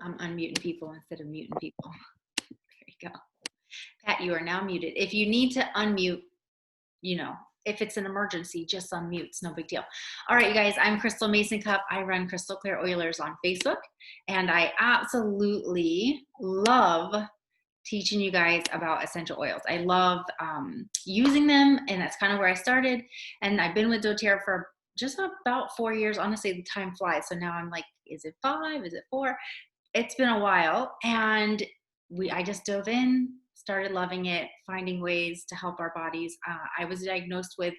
I'm unmuting people instead of muting people. There you go. Pat, you are now muted. If you need to unmute, you know, if it's an emergency, just unmute. It's no big deal. All right, you guys, I'm Crystal Mason Cup. I run Crystal Clear Oilers on Facebook, and I absolutely love teaching you guys about essential oils. I love using them, and that's kind of where I started. And I've been with doTERRA for just about 4 years. Honestly, the time flies. So now I'm like, is it 5? Is it 4? It's been a while, and I just dove in, started loving it, finding ways to help our bodies. I was diagnosed with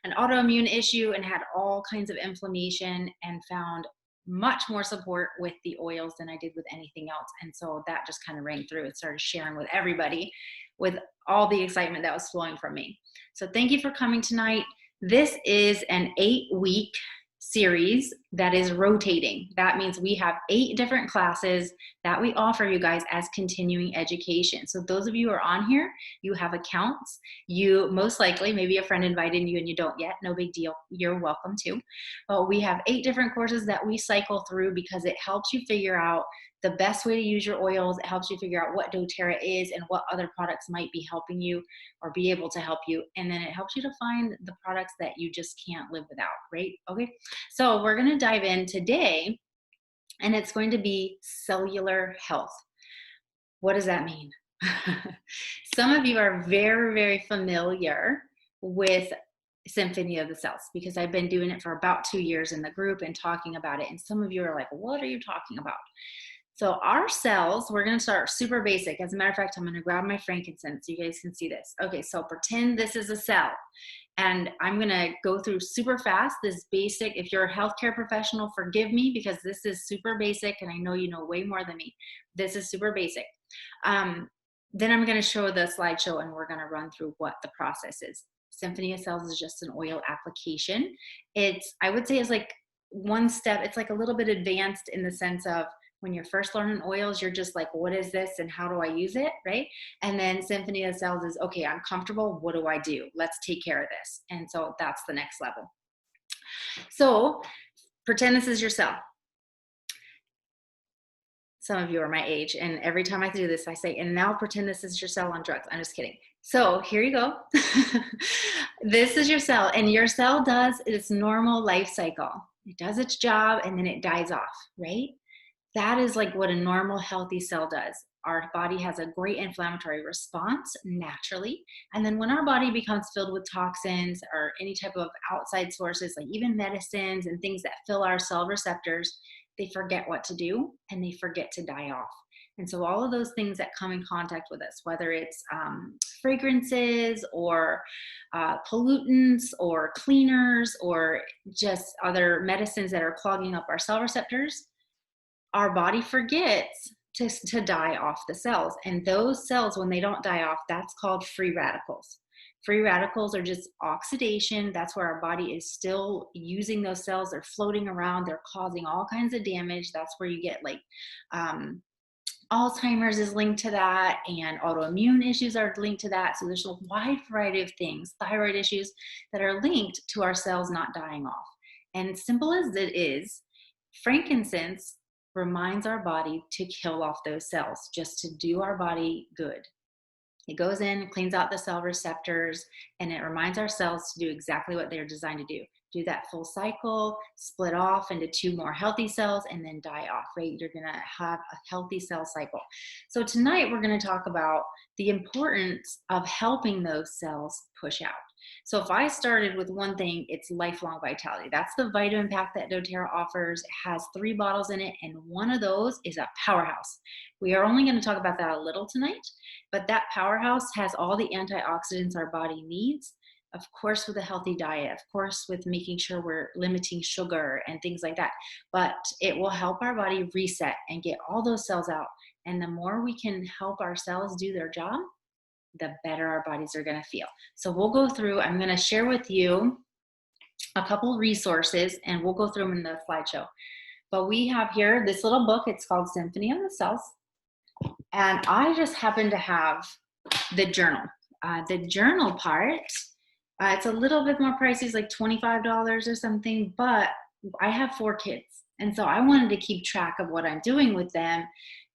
an autoimmune issue and had all kinds of inflammation, and found much more support with the oils than I did with anything else. And so that just kind of rang through and started sharing with everybody with all the excitement that was flowing from me. So thank you for coming tonight. This is an 8-week series that is rotating. That means we have 8 different classes that we offer you guys as continuing education. So those of you who are on here, you have accounts. You most likely, maybe a friend invited you and you don't yet, no big deal. You're welcome to. But we have 8 different courses that we cycle through because it helps you figure out the best way to use your oils. It helps you figure out what doTERRA is and what other products might be helping you or be able to help you. And then it helps you to find the products that you just can't live without, right? Okay. So we're going to dive in today, and it's going to be cellular health. What does that mean? Some of you are very, very familiar with Symphony of the Cells because I've been doing it for about 2 years in the group and talking about it. And some of you are like, what are you talking about? So our cells, we're going to start super basic. As a matter of fact, I'm going to grab my frankincense so you guys can see this. Okay, so pretend this is a cell. And I'm going to go through super fast this basic. If you're a healthcare professional, forgive me because this is super basic and I know you know way more than me. This is super basic. Then I'm going to show the slideshow and we're going to run through what the process is. Symphony of Cells is just an oil application. I would say it's like one step. It's like a little bit advanced in the sense of when you're first learning oils, you're just like, what is this and how do I use it, right? And then Symphony of Cells is, okay, I'm comfortable. What do I do? Let's take care of this. And so that's the next level. So pretend this is your cell. Some of you are my age, and every time I do this, I say, and now pretend this is your cell on drugs. I'm just kidding. So here you go. This is your cell, and your cell does its normal life cycle. It does its job, and then it dies off, right? That is like what a normal healthy cell does. Our body has a great inflammatory response naturally. And then when our body becomes filled with toxins or any type of outside sources, like even medicines and things that fill our cell receptors, they forget what to do and they forget to die off. And so all of those things that come in contact with us, whether it's fragrances or pollutants or cleaners or just other medicines that are clogging up our cell receptors, our body forgets to die off the cells. And those cells, when they don't die off, that's called free radicals. Free radicals are just oxidation. That's where our body is still using those cells. They're floating around. They're causing all kinds of damage. That's where you get like Alzheimer's is linked to that, and autoimmune issues are linked to that. So there's a wide variety of things, thyroid issues, that are linked to our cells not dying off. And simple as it is, frankincense reminds our body to kill off those cells, just to do our body good. It goes in, cleans out the cell receptors, and it reminds our cells to do exactly what they're designed to do. Do that full cycle, split off into 2 more healthy cells, and then die off, right? You're gonna have a healthy cell cycle. So tonight we're gonna talk about the importance of helping those cells push out. So if I started with one thing, it's lifelong vitality. That's the vitamin pack that doTERRA offers. It has 3 bottles in it, and one of those is a powerhouse. We are only going to talk about that a little tonight, but that powerhouse has all the antioxidants our body needs, of course, with a healthy diet, of course, with making sure we're limiting sugar and things like that. But it will help our body reset and get all those cells out. And the more we can help our cells do their job, the better our bodies are going to feel. So we'll go through, I'm going to share with you a couple resources and we'll go through them in the slideshow. But we have here this little book. It's called Symphony of the Cells. And I just happen to have the journal. The journal part, it's a little bit more pricey. It's like $25 or something, but I have 4 kids And so I wanted to keep track of what I'm doing with them,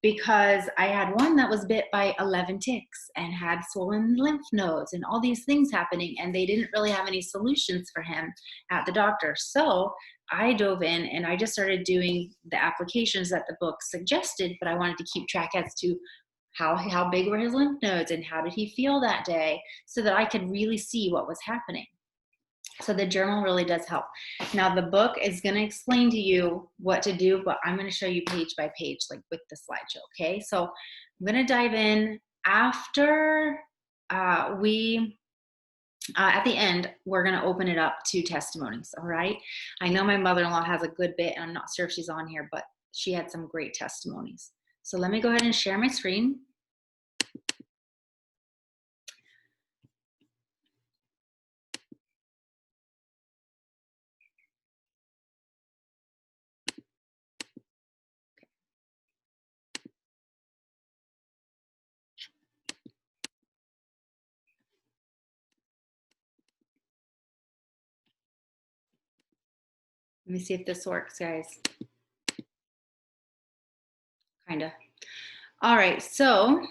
because I had one that was bit by 11 ticks and had swollen lymph nodes and all these things happening, and they didn't really have any solutions for him at the doctor. So I dove in and I just started doing the applications that the book suggested, but I wanted to keep track as to how big were his lymph nodes and how did he feel that day, so that I could really see what was happening. So the journal really does help. Now the book is going to explain to you what to do, but I'm going to show you page by page, like with the slideshow. Okay, so I'm going to dive in after at the end, we're going to open it up to testimonies. All right. I know my mother-in-law has a good bit, and I'm not sure if she's on here, but she had some great testimonies. So let me go ahead and share my screen. Let me see if this works, guys. Kind of. All right, so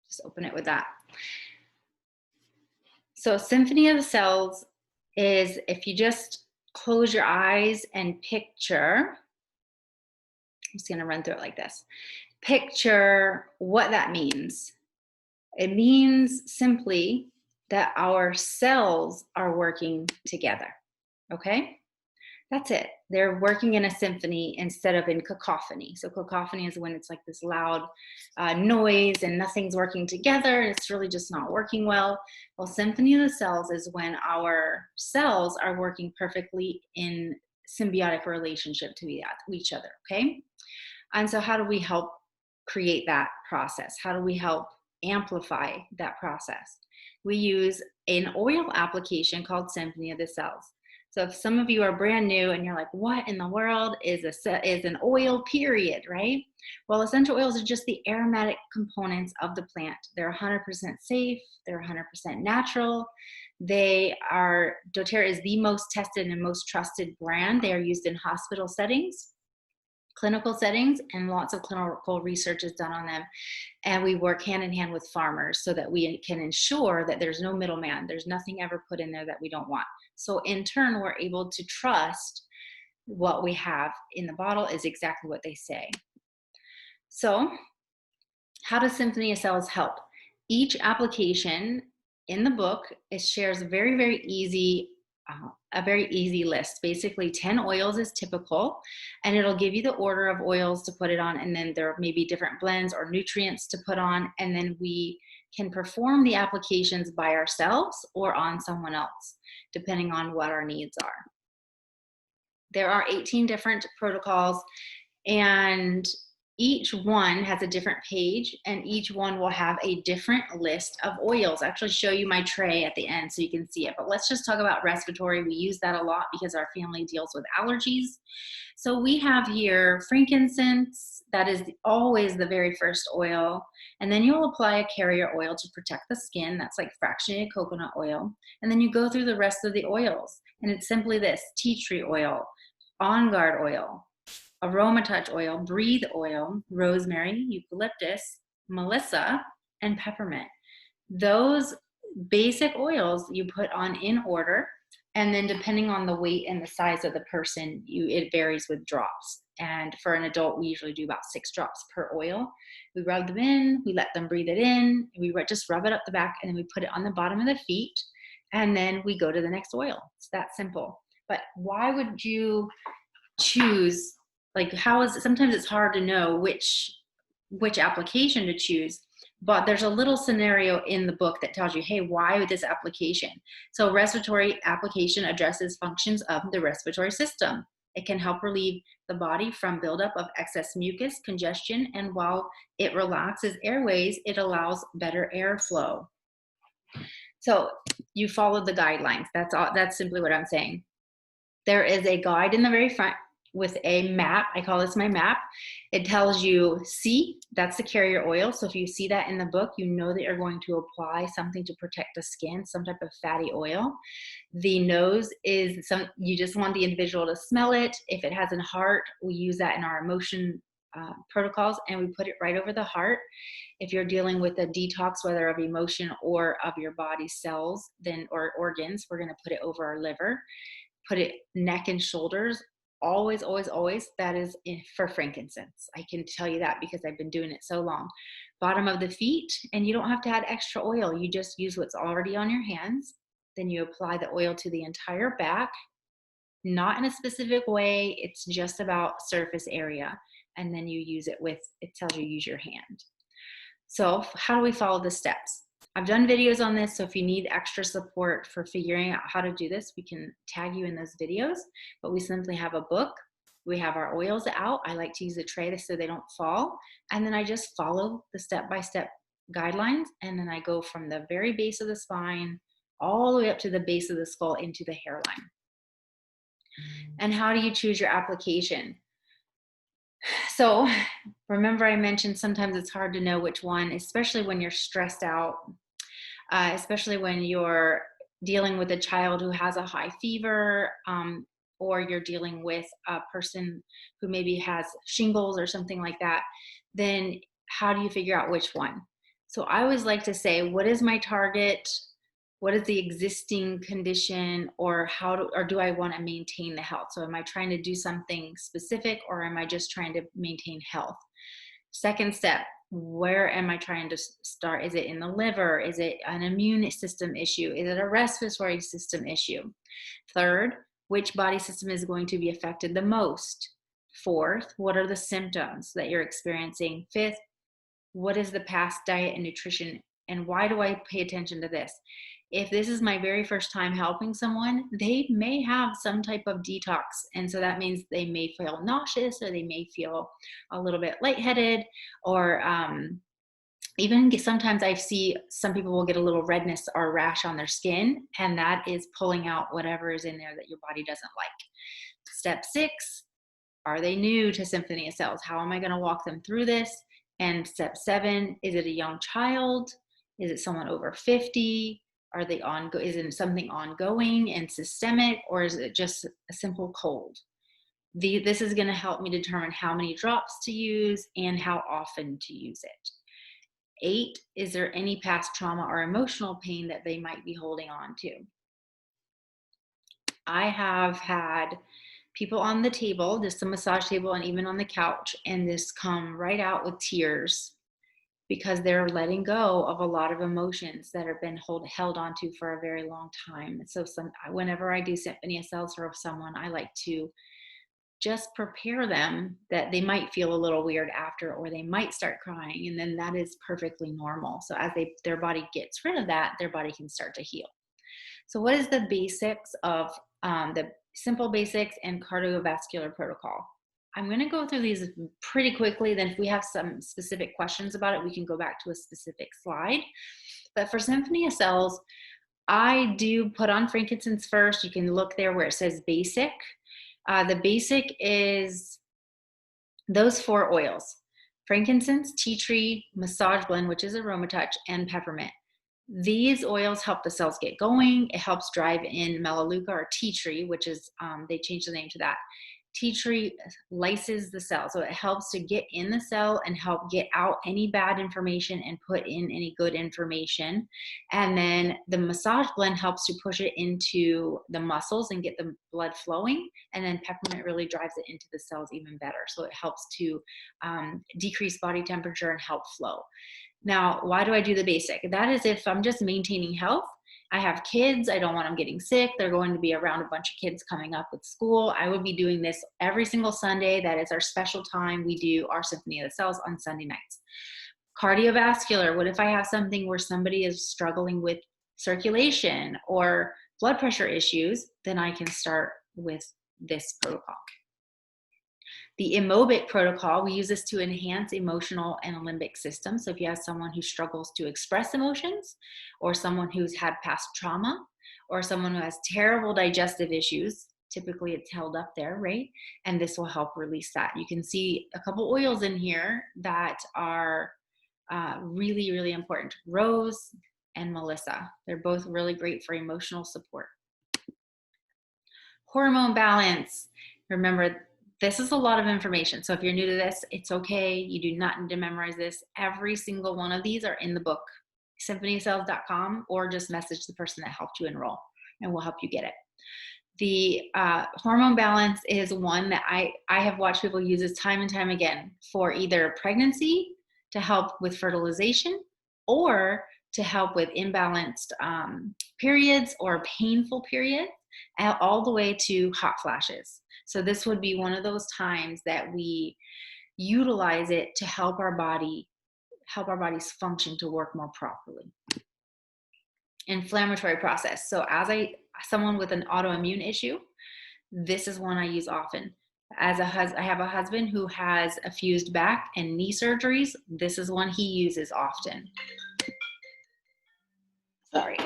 just open it with that. So Symphony of the Cells is, if you just close your eyes and picture, I'm just gonna run through it like this. Picture what that means. It means simply that our cells are working together, okay? That's it. They're working in a symphony instead of in cacophony. So cacophony is when it's like this loud noise and nothing's working together and it's really just not working well. Well, symphony of the cells is when our cells are working perfectly in symbiotic relationship to each other, okay? And so how do we help create that process? How do we help amplify that process? We use an oil application called Symphony of the Cells. So if some of you are brand new and you're like, what in the world is an oil, period, right? Well, essential oils are just the aromatic components of the plant. They're 100% safe. They're 100% natural. doTERRA is the most tested and most trusted brand. They are used in hospital settings, clinical settings, and lots of clinical research is done on them. And we work hand in hand with farmers so that we can ensure that there's no middleman. There's nothing ever put in there that we don't want. So in turn, we're able to trust what we have in the bottle is exactly what they say. So how does Symphony of Cells help? Each application in the book, it shares a very easy list. Basically 10 oils is typical, and it'll give you the order of oils to put it on, and then there may be different blends or nutrients to put on, and then we can perform the applications by ourselves or on someone else, depending on what our needs are. There are 18 different protocols, and each one has a different page, and each one will have a different list of oils. I'll actually show you my tray at the end so you can see it, but let's just talk about respiratory. We use that a lot because our family deals with allergies. So we have here frankincense. That is always the very first oil. And then you'll apply a carrier oil to protect the skin. That's like fractionated coconut oil. And then you go through the rest of the oils. And it's simply this: tea tree oil, On Guard oil, Aroma Touch oil, Breathe oil, rosemary, eucalyptus, melissa, and peppermint. Those basic oils you put on in order, and then depending on the weight and the size of the person, it varies with drops. And for an adult, we usually do about 6 drops per oil. We rub them in, we let them breathe it in, we just rub it up the back, and then we put it on the bottom of the feet, and then we go to the next oil. It's that simple. But why would you choose, like, sometimes it's hard to know which application to choose, but there's a little scenario in the book that tells you, hey, why this application? So respiratory application addresses functions of the respiratory system. It can help relieve the body from buildup of excess mucus, congestion, and while it relaxes airways, it allows better airflow. So you followed the guidelines. That's all. That's simply what I'm saying. There is a guide in the very front. with a map. I call this my map. It tells you C, that's the carrier oil. So if you see that in the book, you know that you're going to apply something to protect the skin, some type of fatty oil. The nose is you just want the individual to smell it. If it has a heart, we use that in our emotion protocols, and we put it right over the heart. If you're dealing with a detox, whether of emotion or of your body cells, then or organs, we're going to put it over our liver. Put it neck and shoulders. Always, always, always. That is for frankincense. I can tell you that because I've been doing it so long. Bottom of the feet, and you don't have to add extra oil. You just use what's already on your hands. Then you apply the oil to the entire back, not in a specific way. It's just about surface area. And then you use it it tells you use your hand. So how do we follow the steps? I've done videos on this, so if you need extra support for figuring out how to do this, we can tag you in those videos. But we simply have a book. We have our oils out. I like to use a tray so they don't fall. And then I just follow the step-by-step guidelines. And then I go from the very base of the spine all the way up to the base of the skull into the hairline. And how do you choose your application? So remember I mentioned sometimes it's hard to know which one, especially when you're stressed out, especially when you're dealing with a child who has a high fever, or you're dealing with a person who maybe has shingles or something like that. Then how do you figure out which one? So I always like to say, what is my target? What is the existing condition, or do I want to maintain the health? So am I trying to do something specific, or am I just trying to maintain health? Second step, where am I trying to start? Is it in the liver? Is it an immune system issue? Is it a respiratory system issue? Third, which body system is going to be affected the most? Fourth, what are the symptoms that you're experiencing? Fifth, what is the past diet and nutrition? And why do I pay attention to this? If this is my very first time helping someone, they may have some type of detox. And so that means they may feel nauseous, or they may feel a little bit lightheaded, or even sometimes I see some people will get a little redness or rash on their skin, and that is pulling out whatever is in there that your body doesn't like. Step 6, are they new to Symphony of Cells? How am I going to walk them through this? And step 7, is it a young child? Is it someone over 50? Are they is it something ongoing and systemic, or is it just a simple cold? This is going to help me determine how many drops to use and how often to use it. 8, is there any past trauma or emotional pain that they might be holding on to? I have had people on the table, just the massage table and even on the couch, and this come right out with tears because they're letting go of a lot of emotions that have been held onto for a very long time. So whenever I do Symphony of Cells for someone, I like to just prepare them that they might feel a little weird after, or they might start crying, and then that is perfectly normal. So as their body gets rid of that, their body can start to heal. So what is the basics of the simple basics and cardiovascular protocol? I'm going to go through these pretty quickly. Then if we have some specific questions about it, we can go back to a specific slide. But for Symphony of Cells, I do put on frankincense first. You can look there where it says basic. The basic is those 4 oils: frankincense, tea tree, massage blend, which is aromatouch, and peppermint. These oils help the cells get going. It helps drive in melaleuca, or tea tree, which is, they changed the name to that. Tea tree lyses the cell, so it helps to get in the cell and help get out any bad information and put in any good information. And then the massage blend helps to push it into the muscles and get the blood flowing. And then peppermint really drives it into the cells even better. So it helps to decrease body temperature and help flow. Now, why do I do the basic? That is if I'm just maintaining health. I have kids, I don't want them getting sick. They're going to be around a bunch of kids coming up with school. I would be doing this every single Sunday. That is our special time. We do our Symphony of the Cells on Sunday nights. Cardiovascular, what if I have something where somebody is struggling with circulation or blood pressure issues? Then I can start with this protocol. The emobic protocol, we use this to enhance emotional and limbic system. So if you have someone who struggles to express emotions, or someone who's had past trauma, or someone who has terrible digestive issues, typically it's held up there, right? And this will help release that. You can see a couple oils in here that are really, really important. Rose and Melissa. They're both really great for emotional support. Hormone balance. Remember, this is a lot of information. So if you're new to this, it's okay. You do not need to memorize this. Every single one of these are in the book, symphonycells.com, or just message the person that helped you enroll and we'll help you get it. The hormone balance is one that I have watched people use this time and time again for either pregnancy, to help with fertilization, or to help with imbalanced periods or painful periods, all the way to hot flashes. So this would be one of those times that we utilize it to help our body's function to work more properly. Inflammatory process. So someone with an autoimmune issue, this is one I use often. I have a husband who has a fused back and knee surgeries. This is one he uses often. Sorry.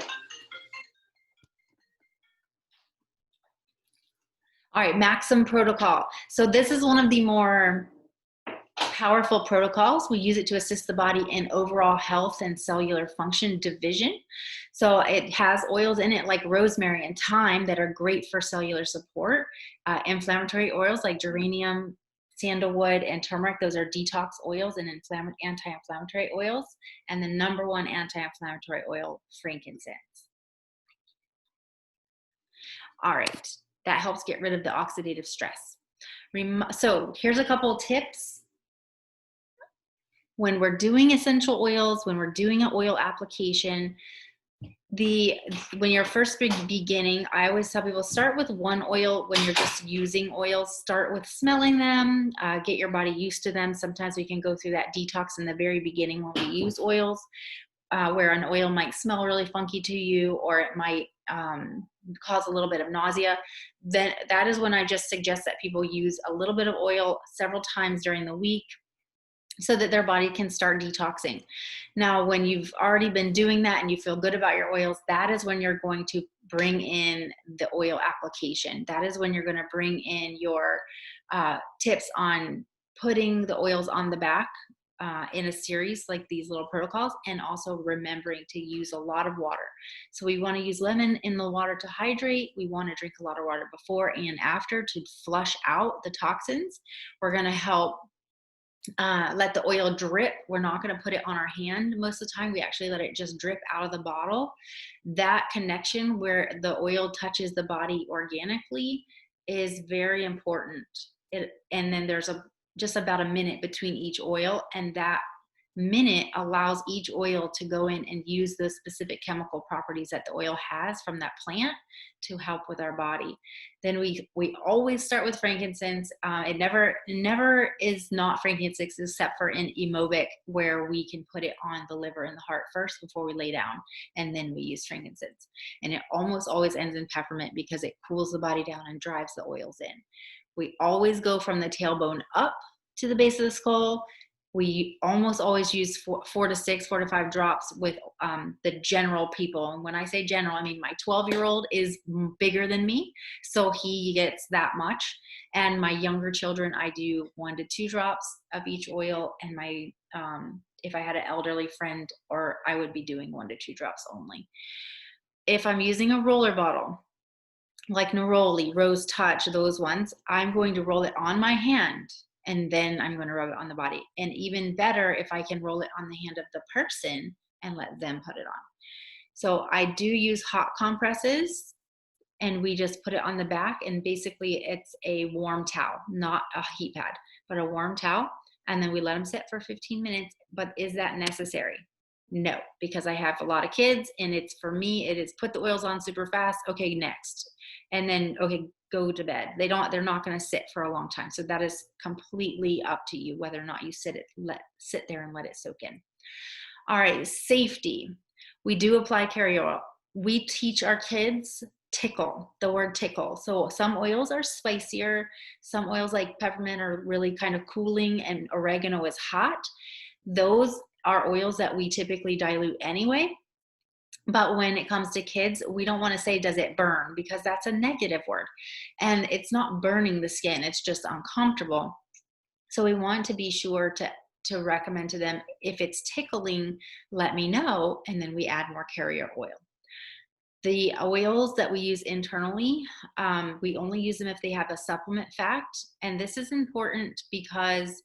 All right, Maxim protocol. So this is one of the more powerful protocols. We use it to assist the body in overall health and cellular function division. So it has oils in it like rosemary and thyme that are great for cellular support. Inflammatory oils like geranium, sandalwood, and turmeric, those are detox oils and anti-inflammatory oils. And the number one anti-inflammatory oil, frankincense. All right, that helps get rid of the oxidative stress. So here's a couple tips. When we're doing essential oils, when we're doing an oil application, when you're first beginning, I always tell people start with one oil. When you're just using oils, start with smelling them, get your body used to them. Sometimes we can go through that detox in the very beginning when we use oils, where an oil might smell really funky to you, or it might cause a little bit of nausea. Then that is when I just suggest that people use a little bit of oil several times during the week, so that their body can start detoxing. Now, when you've already been doing that and you feel good about your oils, that is when you're going to bring in the oil application. That is when you're going to bring in your tips on putting the oils on the back in a series like these little protocols, and also remembering to use a lot of water. So we want to use lemon in the water to hydrate. We want to drink a lot of water before and after to flush out the toxins. We're going to help let the oil drip. We're not going to put it on our hand most of the time. We actually let it just drip out of the bottle. That connection where the oil touches the body organically is very important. And then there's just about a minute between each oil, and that minute allows each oil to go in and use the specific chemical properties that the oil has from that plant to help with our body. Then we always start with frankincense. It never is not frankincense, except for in emobic, where we can put it on the liver and the heart first before we lay down, and then we use frankincense. And it almost always ends in peppermint because it cools the body down and drives the oils in. We always go from the tailbone up to the base of the skull. We almost always use 4 to 5 drops with the general people. And when I say general, I mean my 12-year-old is bigger than me, so he gets that much. And my younger children, I do 1 to 2 drops of each oil. And my if I had an elderly friend, or I would be doing 1 to 2 drops only. If I'm using a roller bottle, like Neroli, Rose Touch, those ones, I'm going to roll it on my hand, and then I'm going to rub it on the body. And even better if I can roll it on the hand of the person and let them put it on. So I do use hot compresses, and we just put it on the back, and basically it's a warm towel, not a heat pad, but a warm towel. And then we let them sit for 15 minutes. But is that necessary? No, because I have a lot of kids, and it's, for me, it is put the oils on super fast. Okay, next. And then, okay, go to bed. They're not going to sit for a long time. So that is completely up to you, whether or not you sit there and let it soak in. All right, safety. We do apply carrier oil. We teach our kids tickle, the word tickle. So some oils are spicier. Some oils like peppermint are really kind of cooling, and oregano is hot. Those are oils that we typically dilute anyway. But when it comes to kids, we don't want to say, does it burn? Because that's a negative word. And it's not burning the skin, it's just uncomfortable. So we want to be sure to recommend to them, if it's tickling, let me know, and then we add more carrier oil. The oils that we use internally, we only use them if they have a supplement fact. And this is important because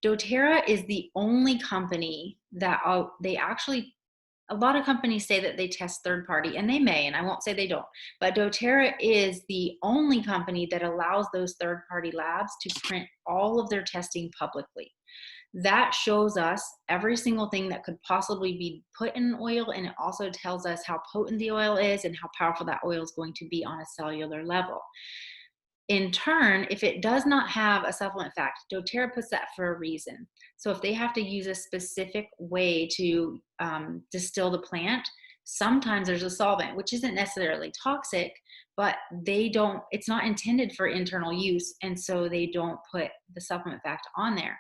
doTERRA is the only company that they actually, a lot of companies say that they test third party, and they may, and I won't say they don't, but doTERRA is the only company that allows those third party labs to print all of their testing publicly. That shows us every single thing that could possibly be put in an oil, and it also tells us how potent the oil is and how powerful that oil is going to be on a cellular level. In turn, if it does not have a supplement fact, doTERRA puts that for a reason. So if they have to use a specific way to distill the plant, sometimes there's a solvent, which isn't necessarily toxic, but it's not intended for internal use, and so they don't put the supplement fact on there.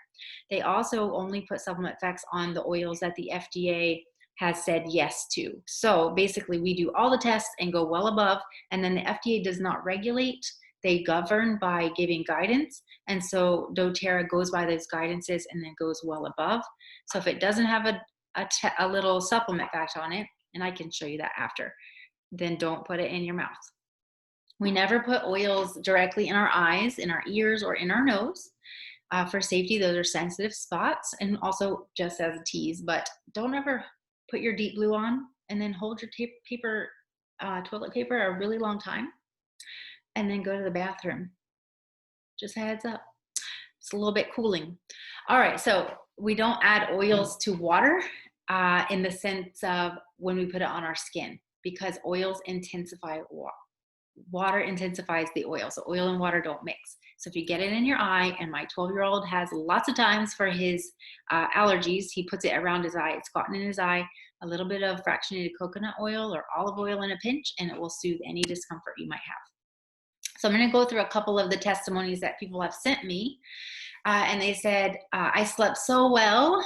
They also only put supplement facts on the oils that the FDA has said yes to. So basically, we do all the tests and go well above, and then the FDA does not regulate. They govern by giving guidance. And so doTERRA goes by those guidances and then goes well above. So if it doesn't have a little supplement fact on it, and I can show you that after, then don't put it in your mouth. We never put oils directly in our eyes, in our ears, or in our nose. For safety, those are sensitive spots, and also just as a tease, but don't ever put your deep blue on and then hold your toilet paper a really long time and then go to the bathroom. Just a heads up. It's a little bit cooling. All right, so we don't add oils to water in the sense of when we put it on our skin, because oils intensify water intensifies the oil. So oil and water don't mix. So if you get it in your eye, and my 12-year-old has lots of times for his allergies, he puts it around his eye. It's gotten in his eye. A little bit of fractionated coconut oil or olive oil in a pinch, and it will soothe any discomfort you might have. So I'm going to go through a couple of the testimonies that people have sent me. And they said, I slept so well.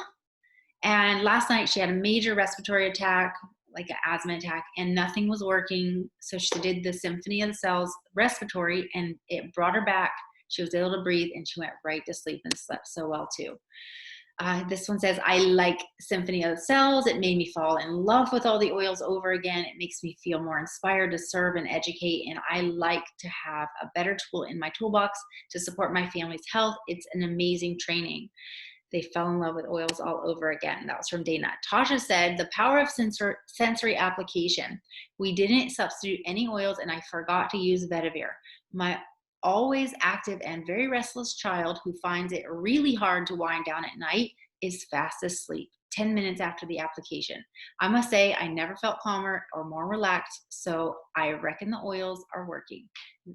And last night she had a major respiratory attack, like an asthma attack, and nothing was working. So she did the Symphony of the Cells respiratory, and it brought her back. She was able to breathe, and she went right to sleep and slept so well too. This one says, I like Symphony of the Cells. It made me fall in love with all the oils over again. It makes me feel more inspired to serve and educate. And I like to have a better tool in my toolbox to support my family's health. It's an amazing training. They fell in love with oils all over again. That was from Dana. Tasha said, the power of sensory application. We didn't substitute any oils, and I forgot to use vetiver. My always active and very restless child, who finds it really hard to wind down at night, is fast asleep 10 minutes after the application. I must say, I never felt calmer or more relaxed, so I reckon the oils are working.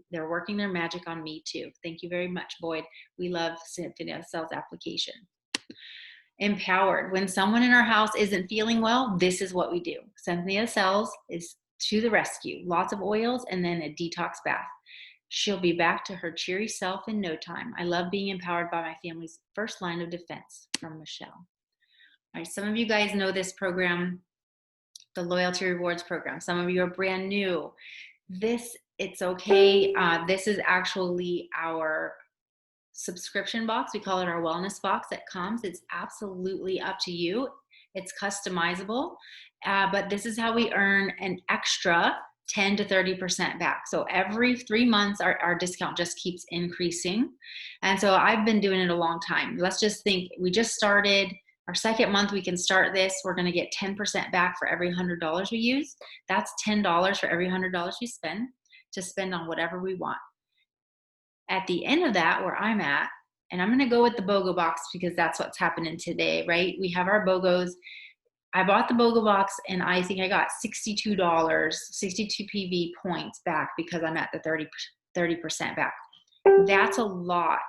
They're working their magic on me too. Thank you very much, Boyd. We love Symphony of the Cells application. Empowered. When someone in our house isn't feeling well, this is what we do. Symphony of the Cells is to the rescue. Lots of oils and then a detox bath. She'll be back to her cheery self in no time. I love being empowered by my family's first line of defense. From Michelle. All right, some of you guys know this program, the Loyalty Rewards program. Some of you are brand new. It's okay. This is actually our subscription box. We call it our wellness box that comes. It's absolutely up to you. It's customizable, but this is how we earn an extra 10 to 30% back. So every 3 months, our discount just keeps increasing. And so I've been doing it a long time. Let's just think, we just started our second month. We can start this. We're going to get 10% back for every $100 we use. That's $10 for every $100 we spend to spend on whatever we want. At the end of that, where I'm at, and I'm going to go with the BOGO box because that's what's happening today, right? We have our BOGOs. I bought the BOGO box, and I think I got $62, 62 PV points back because I'm at the 30% back. That's a lot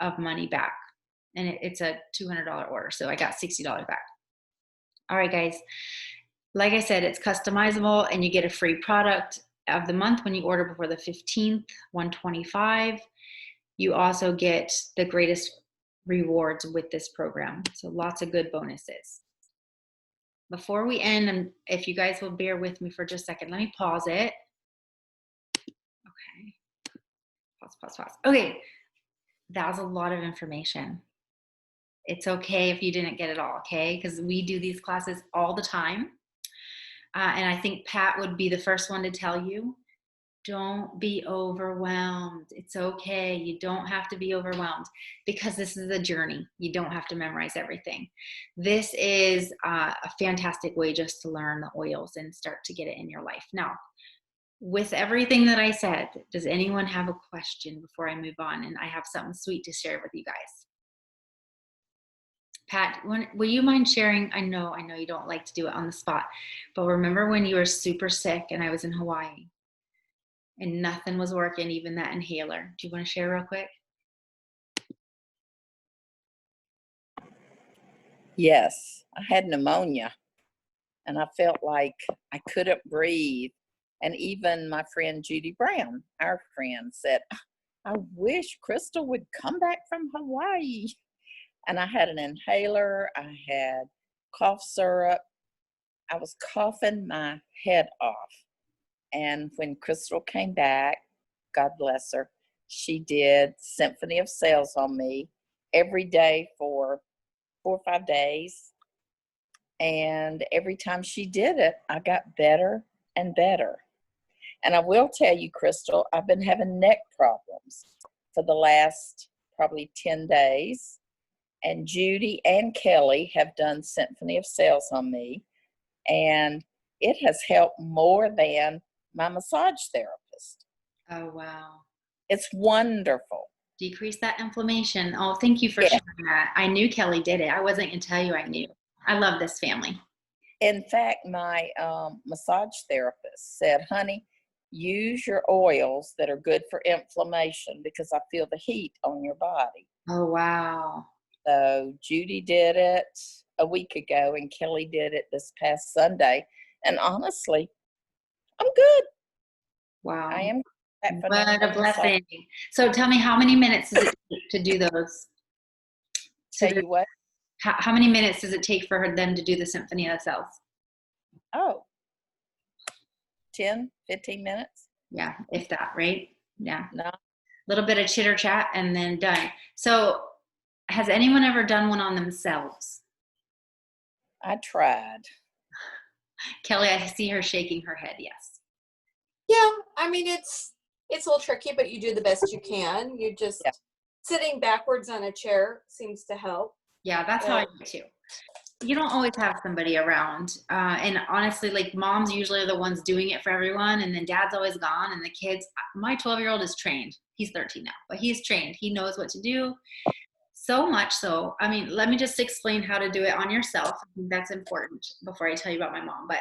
of money back, and it's a $200 order, so I got $60 back. All right, guys. Like I said, it's customizable, and you get a free product of the month when you order before the 15th, $125. You also get the greatest rewards with this program. So lots of good bonuses. before we end, and if you guys will bear with me for just a second, let me pause it. Okay. Pause. Okay. That was a lot of information. It's okay if you didn't get it all, okay? Because we do these classes all the time. And I think Pat would be the first one to tell you, don't be overwhelmed. It's okay. You don't have to be overwhelmed because this is a journey. You don't have to memorize everything. This is a fantastic way just to learn the oils and start to get it in your life. Now, with everything that I said, does anyone have a question before I move on? And I have something sweet to share with you guys. Pat, will you mind sharing? I know you don't like to do it on the spot, but remember when you were super sick and I was in Hawaii and nothing was working, even that inhaler? Do you want to share real quick? Yes, I had pneumonia and I felt like I couldn't breathe. And even my friend Judy Brown, our friend, said, I wish Crystal would come back from Hawaii. And I had an inhaler, I had cough syrup. I was coughing my head off. And when Crystal came back, God bless her, she did Symphony of Sales on me every day for 4 or 5 days. And every time she did it, I got better and better. And I will tell you, Crystal, I've been having neck problems for the last probably 10 days. And Judy and Kelly have done Symphony of Sales on me. And it has helped more than my massage therapist. Oh, wow. It's wonderful. Decrease that inflammation. Oh, thank you for sharing that. I knew Kelly did it. I wasn't going to tell you I knew. I love this family. In fact, my massage therapist said, honey, use your oils that are good for inflammation because I feel the heat on your body. Oh, wow. So Judy did it a week ago and Kelly did it this past Sunday. And honestly, I'm good. Wow. I am. What a blessing. So tell me, how many minutes does it take to do those? Tell you what? How many minutes does it take for them to do the Symphony of Cells? Oh, 10, 15 minutes. Yeah, if that, right? Yeah. No. A little bit of chitter chat and then done. So has anyone ever done one on themselves? I tried. Kelly, I see her shaking her head. Yes. Yeah, I mean, it's a little tricky, but you do the best you can. You just sitting backwards on a chair seems to help. Yeah, that's how I do too. You don't always have somebody around. And honestly, like moms usually are the ones doing it for everyone. And then dad's always gone. And the kids, my 12-year-old is trained. He's 13 now, but he's trained. He knows what to do. So much so. I mean, let me just explain how to do it on yourself. I think that's important before I tell you about my mom. But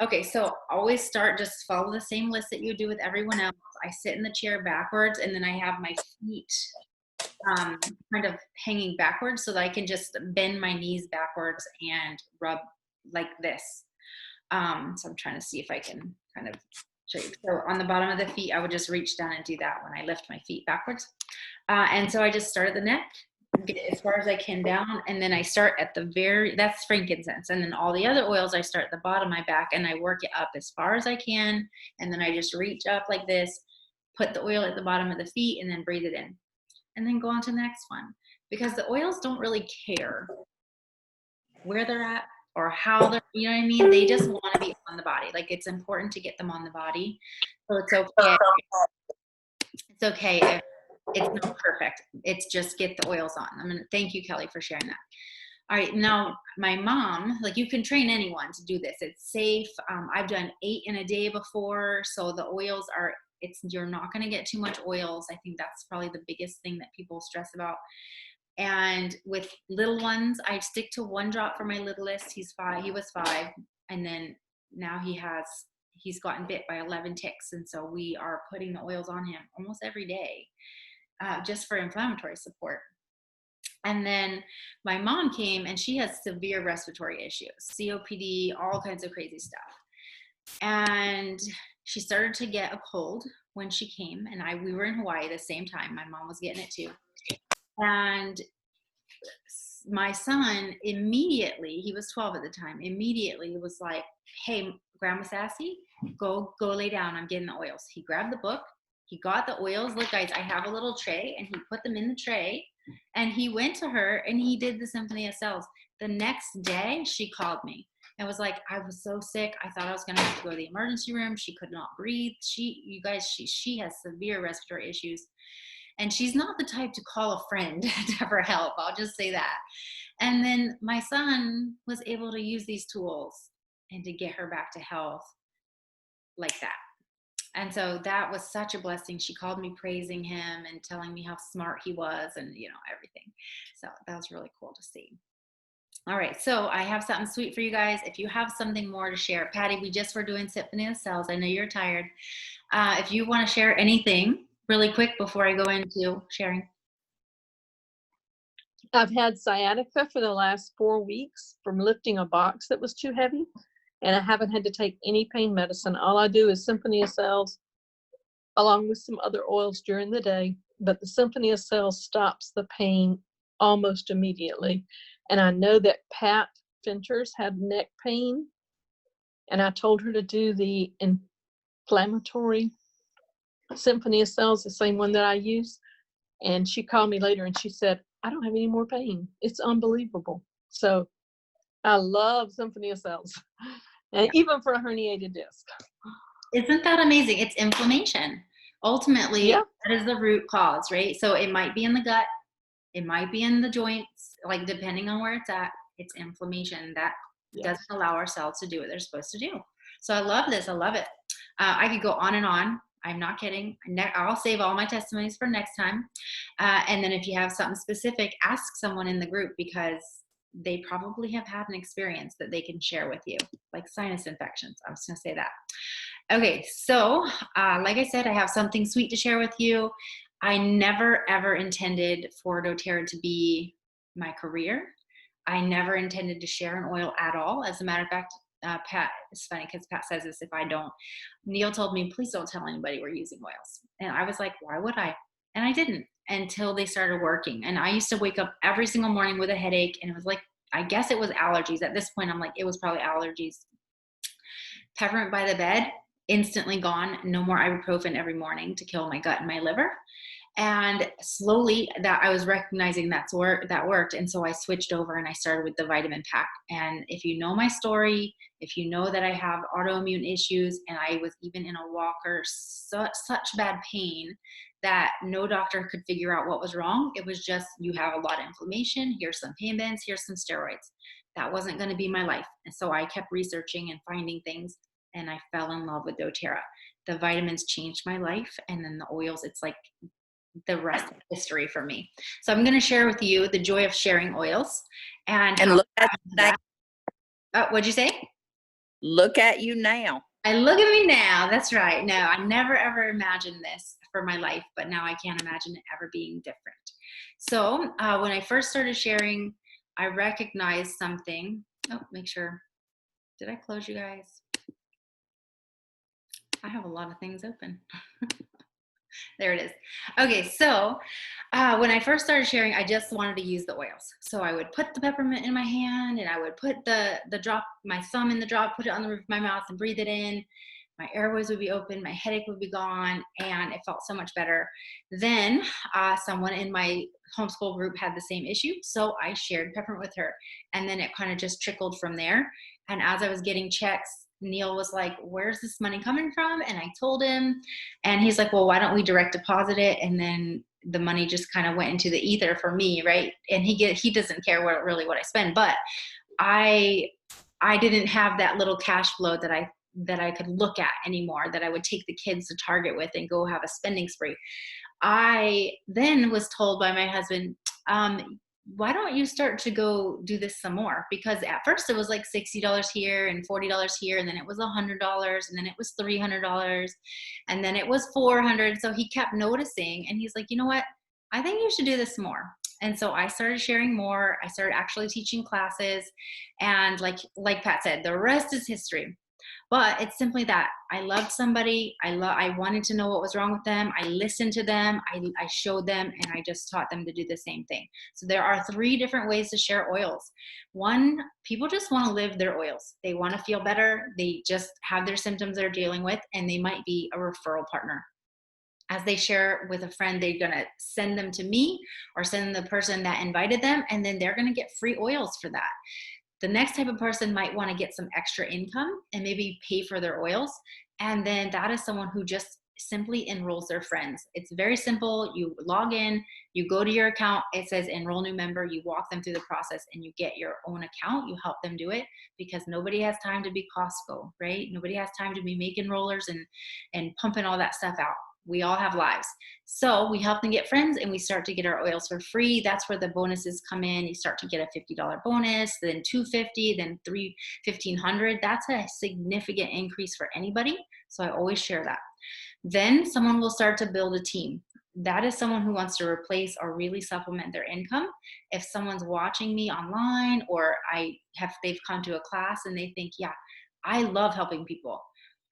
okay, so always start, just follow the same list that you do with everyone else. I sit in the chair backwards and then I have my feet kind of hanging backwards so that I can just bend my knees backwards and rub like this. So I'm trying to see if I can kind of show you. So on the bottom of the feet, I would just reach down and do that when I lift my feet backwards. And so I just start at the neck, get as far as I can down, and then I start at the that's frankincense. And then all the other oils, I start at the bottom of my back and I work it up as far as I can. And then I just reach up like this, put the oil at the bottom of the feet and then breathe it in. And then go on to the next one, because the oils don't really care where they're at or how they're, you know what I mean? They just want to be on the body. Like, it's important to get them on the body. So it's okay. It's okay if it's not perfect. It's just get the oils on. I'm going to thank you, Kelly, for sharing that. All right. Now my mom, like, you can train anyone to do this. It's safe. I've done 8 in a day before. So the oils are, you're not going to get too much oils. I think that's probably the biggest thing that people stress about. And with little ones, I stick to 1 drop for my littlest. He was 5. And then now he's gotten bit by 11 ticks. And so we are putting the oils on him almost every day, just for inflammatory support. And then my mom came and she has severe respiratory issues, COPD, all kinds of crazy stuff. And she started to get a cold when she came, and we were in Hawaii at the same time. My mom was getting it too. And my son immediately, he was 12 at the time, immediately was like, hey, Grandma Sassy, go lay down. I'm getting the oils. He grabbed the book. He got the oils. Look, guys, I have a little tray, and he put them in the tray, and he went to her and he did the Symphony of Cells. The next day she called me and was like, I was so sick. I thought I was going to have to go to the emergency room. She could not breathe. You guys, she has severe respiratory issues, and she's not the type to call a friend for help. I'll just say that. And then my son was able to use these tools and to get her back to health like that. And so that was such a blessing. She called me praising him and telling me how smart he was and, everything. So that was really cool to see. All right. So I have something sweet for you guys. If you have something more to share, Patty, we just were doing Symphony of Cells. I know you're tired. If you want to share anything really quick before I go into sharing. I've had sciatica for the last 4 weeks from lifting a box that was too heavy, and I haven't had to take any pain medicine. All I do is Symphony of Cells along with some other oils during the day, but the Symphony of Cells stops the pain almost immediately. And I know that Pat Finters had neck pain, and I told her to do the inflammatory Symphony of Cells, the same one that I use. And she called me later and she said, I don't have any more pain. It's unbelievable. So I love Symphony of Cells, and even for a herniated disc. Isn't that amazing? It's inflammation. Ultimately, Yeah. that is the root cause, right? So it might be in the gut. It might be in the joints, like depending on where it's at, it's inflammation that doesn't allow our cells to do what they're supposed to do. So I love this. I love it. I could go on and on. I'm not kidding. I'll save all my testimonies for next time. And then if you have something specific, ask someone in the group, because they probably have had an experience that they can share with you, like sinus infections. I was going to say that. Okay, so like I said, I have something sweet to share with you. I never, ever intended for doTERRA to be my career. I never intended to share an oil at all. As a matter of fact, Pat, it's funny because Pat says this if I don't. Neil told me, please don't tell anybody we're using oils. And I was like, why would I? And I didn't until they started working. And I used to wake up every single morning with a headache. And it was like, I guess it was allergies. At this point, I'm like, it was probably allergies. Peppermint by the bed, instantly gone. No more ibuprofen every morning to kill my gut and my liver. And slowly that I was recognizing that worked. And so I switched over and I started with the vitamin pack. And if you know my story, if you know that I have autoimmune issues and I was even in a walker, such bad pain that no doctor could figure out what was wrong. It was just, you have a lot of inflammation. Here's some pain meds, here's some steroids. That wasn't going to be my life. And so I kept researching and finding things, and I fell in love with doTERRA. The vitamins changed my life. And then the oils, it's like the rest of history for me. So I'm going to share with you the joy of sharing oils. And look at that. What'd you say? Look at you now. I look at me now. That's right. No, I never, ever imagined this for my life, but now I can't imagine it ever being different. So when I first started sharing, I recognized something. Oh, make sure. Did I close you guys? I have a lot of things open. There it is. Okay, so when I first started sharing, I just wanted to use the oils. So I would put the peppermint in my hand, and I would put the drop, my thumb in the drop, put it on the roof of my mouth and breathe it in. My airways would be open, my headache would be gone, and it felt so much better. Then someone in my homeschool group had the same issue, so I shared peppermint with her. And then it kind of just trickled from there. And as I was getting checks, Neil was like, where's this money coming from? And I told him, and he's like, well, why don't we direct deposit it? And then the money just kind of went into the ether for me, right? And he doesn't care what I spend, but I didn't have that little cash flow that I could look at anymore, that I would take the kids to Target with and go have a spending spree. I then was told by my husband, why don't you start to go do this some more? Because at first it was like $60 here and $40 here, and then it was $100, and then it was $300, and then it was $400. So he kept noticing, and he's like, you know what? I think you should do this more. And so I started sharing more. I started actually teaching classes, and like Pat said, the rest is history. But it's simply that I loved somebody. I wanted to know what was wrong with them. I listened to them. I showed them, and I just taught them to do the same thing. So there are 3 different ways to share oils. One, people just want to live their oils. They want to feel better. They just have their symptoms they're dealing with, and they might be a referral partner. As they share with a friend, they're going to send them to me or send the person that invited them, and then they're going to get free oils for that. The next type of person might want to get some extra income and maybe pay for their oils. And then that is someone who just simply enrolls their friends. It's very simple. You log in, you go to your account, it says enroll new member, you walk them through the process and you get your own account. You help them do it because nobody has time to be Costco, right? Nobody has time to be making rollers and pumping all that stuff out. We all have lives. So we help them get friends and we start to get our oils for free. That's where the bonuses come in. You start to get a $50 bonus, then $250, then $1,500. That's a significant increase for anybody. So I always share that. Then someone will start to build a team. That is someone who wants to replace or really supplement their income. If someone's watching me online or they've come to a class and they think, yeah, I love helping people.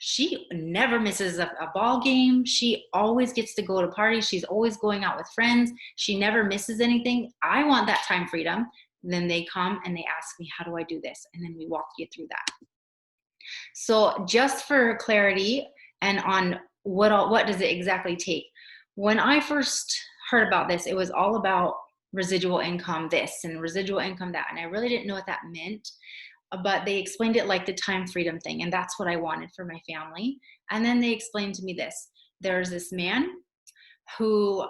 She never misses a ball game. She always gets to go to parties. She's always going out with friends. She never misses anything. I want that time freedom. Then they come and they ask me, how do I do this? And then we walk you through that. So just for clarity and on what does it exactly take? When I first heard about this, it was all about residual income this and residual income that. And I really didn't know what that meant. But they explained it like the time freedom thing. And that's what I wanted for my family. And then they explained to me this. There's this man who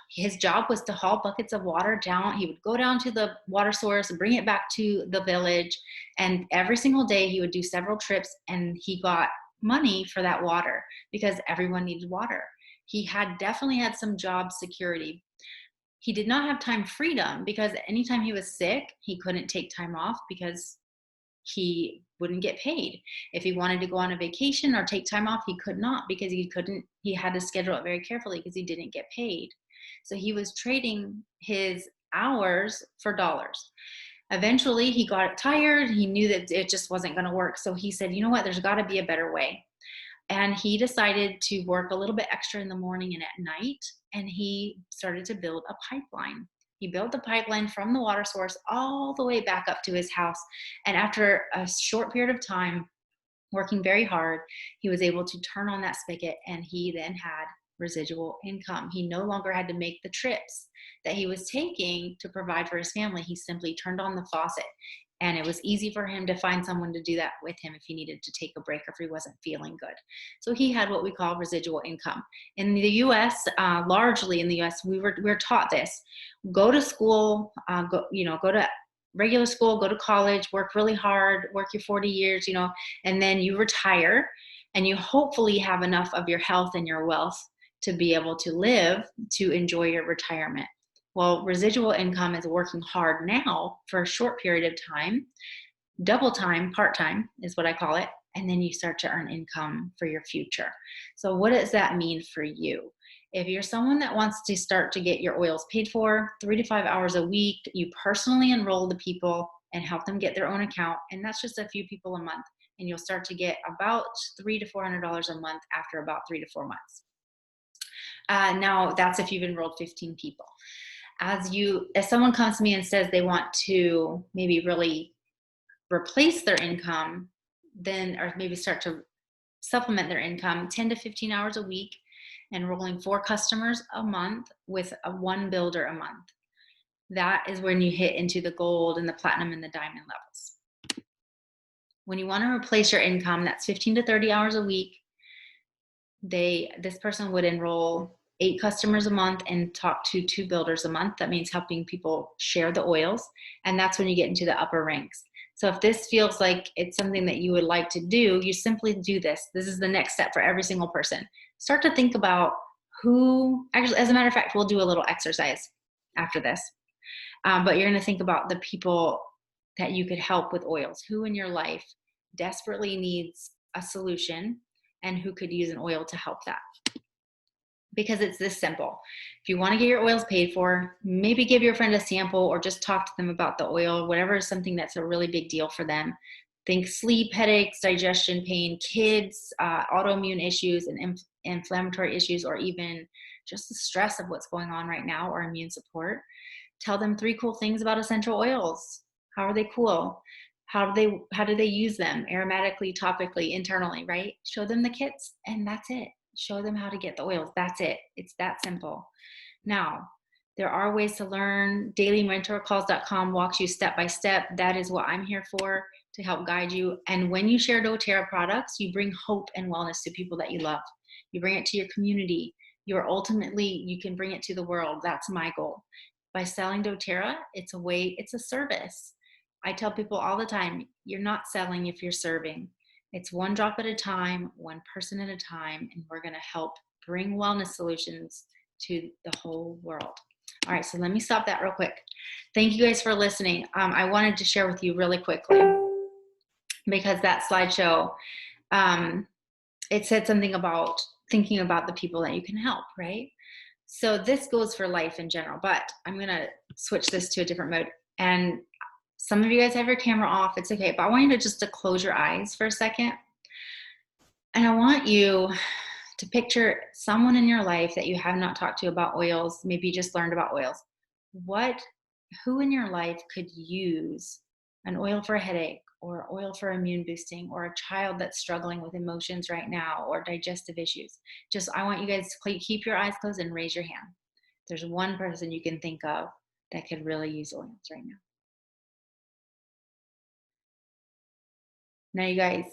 his job was to haul buckets of water down. He would go down to the water source and bring it back to the village. And every single day he would do several trips and he got money for that water because everyone needed water. He definitely had some job security. He did not have time freedom because anytime he was sick, he couldn't take time off because he wouldn't get paid. If he wanted to go on a vacation or take time off, he could not because he had to schedule it very carefully because he didn't get paid. So he was trading his hours for dollars. Eventually he got tired. He knew that it just wasn't going to work. So he said, you know what, there's got to be a better way. And he decided to work a little bit extra in the morning and at night. And he started to build a pipeline. He built the pipeline from the water source all the way back up to his house. And after a short period of time, working very hard, he was able to turn on that spigot and he then had residual income. He no longer had to make the trips that he was taking to provide for his family. He simply turned on the faucet. And it was easy for him to find someone to do that with him if he needed to take a break or if he wasn't feeling good. So he had what we call residual income. In the U.S., largely in the U.S., we're taught this. Go to school, go to regular school, go to college, work really hard, work your 40 years, and then you retire and you hopefully have enough of your health and your wealth to be able to live, to enjoy your retirement. Well, residual income is working hard now for a short period of time, double time, part-time is what I call it, and then you start to earn income for your future. So what does that mean for you? If you're someone that wants to start to get your oils paid for 3 to 5 hours a week, you personally enroll the people and help them get their own account, and that's just a few people a month, and you'll start to get about $300 to $400 a month after about 3 to 4 months. Now, that's if you've enrolled 15 people. If someone comes to me and says they want to maybe really replace their income, or maybe start to supplement their income, 10 to 15 hours a week, enrolling 4 customers a month with one builder a month. That is when you hit into the gold and the platinum and the diamond levels. When you want to replace your income, that's 15 to 30 hours a week. This person would enroll 8 customers a month and talk to 2 builders a month. That means helping people share the oils. And that's when you get into the upper ranks. So if this feels like it's something that you would like to do, you simply do this. This is the next step for every single person. Start to think about actually, as a matter of fact, we'll do a little exercise after this. But you're going to think about the people that you could help with oils. Who in your life desperately needs a solution and who could use an oil to help that? Because it's this simple. If you want to get your oils paid for, maybe give your friend a sample or just talk to them about the oil, whatever is something that's a really big deal for them. Think sleep, headaches, digestion, pain, kids, autoimmune issues and inflammatory issues, or even just the stress of what's going on right now, or immune support. Tell them 3 cool things about essential oils. How are they cool? How do they use them aromatically, topically, internally, right? Show them the kits and that's it. Show them how to get the oils. That's it. It's that simple. Now, there are ways to learn. DailyMentorCalls.com walks you step by step. That is what I'm here for, to help guide you. And when you share doTERRA products, you bring hope and wellness to people that you love. You bring it to your community. You can bring it to the world. That's my goal. By selling doTERRA, it's a service. I tell people all the time, you're not selling if you're serving. It's one drop at a time, one person at a time, and we're going to help bring wellness solutions to the whole world. All right, so let me stop that real quick. Thank you guys for listening. I wanted to share with you really quickly, because that slideshow, it said something about thinking about the people that you can help, right? So this goes for life in general, but I'm going to switch this to a different mode. And some of you guys have your camera off. It's okay. But I want you to close your eyes for a second. And I want you to picture someone in your life that you have not talked to about oils. Maybe you just learned about oils. Who in your life could use an oil for a headache, or oil for immune boosting, or a child that's struggling with emotions right now, or digestive issues? I want you guys to keep your eyes closed and raise your hand. There's one person you can think of that could really use oils right now. Now, you guys,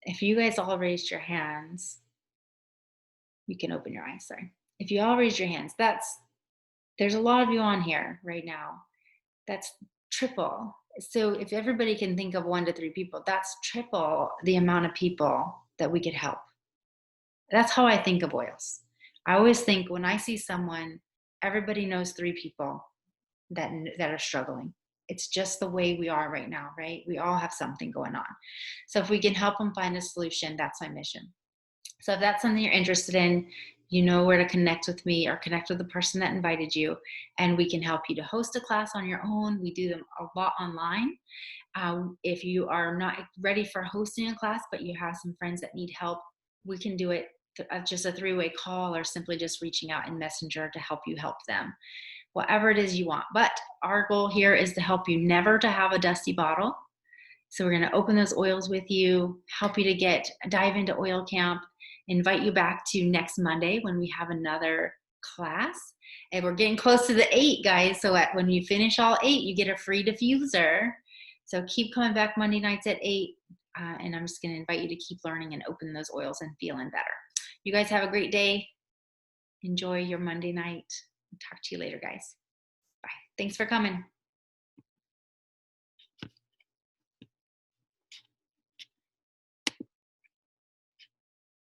if you guys all raised your hands, you can open your eyes, sorry. If you all raised your hands, there's a lot of you on here right now. That's triple. So if everybody can think of 1 to 3 people, that's triple the amount of people that we could help. That's how I think of oils. I always think when I see someone, everybody knows 3 people that are struggling. It's just the way we are right now, right? We all have something going on. So if we can help them find a solution, that's my mission. So if that's something you're interested in, you know where to connect with me, or connect with the person that invited you, and we can help you to host a class on your own. We do them a lot online. If you are not ready for hosting a class, but you have some friends that need help, we can do it just a 3-way call, or simply just reaching out in Messenger to help you help them. Whatever it is you want. But our goal here is to help you never to have a dusty bottle. So we're going to open those oils with you, help you to dive into oil camp, invite you back to next Monday when we have another class. And we're getting close to the 8, guys. So when you finish all 8, you get a free diffuser. So keep coming back Monday nights at 8. And I'm just going to invite you to keep learning and open those oils and feeling better. You guys have a great day. Enjoy your Monday night. Talk to you later, guys. Bye. Thanks for coming.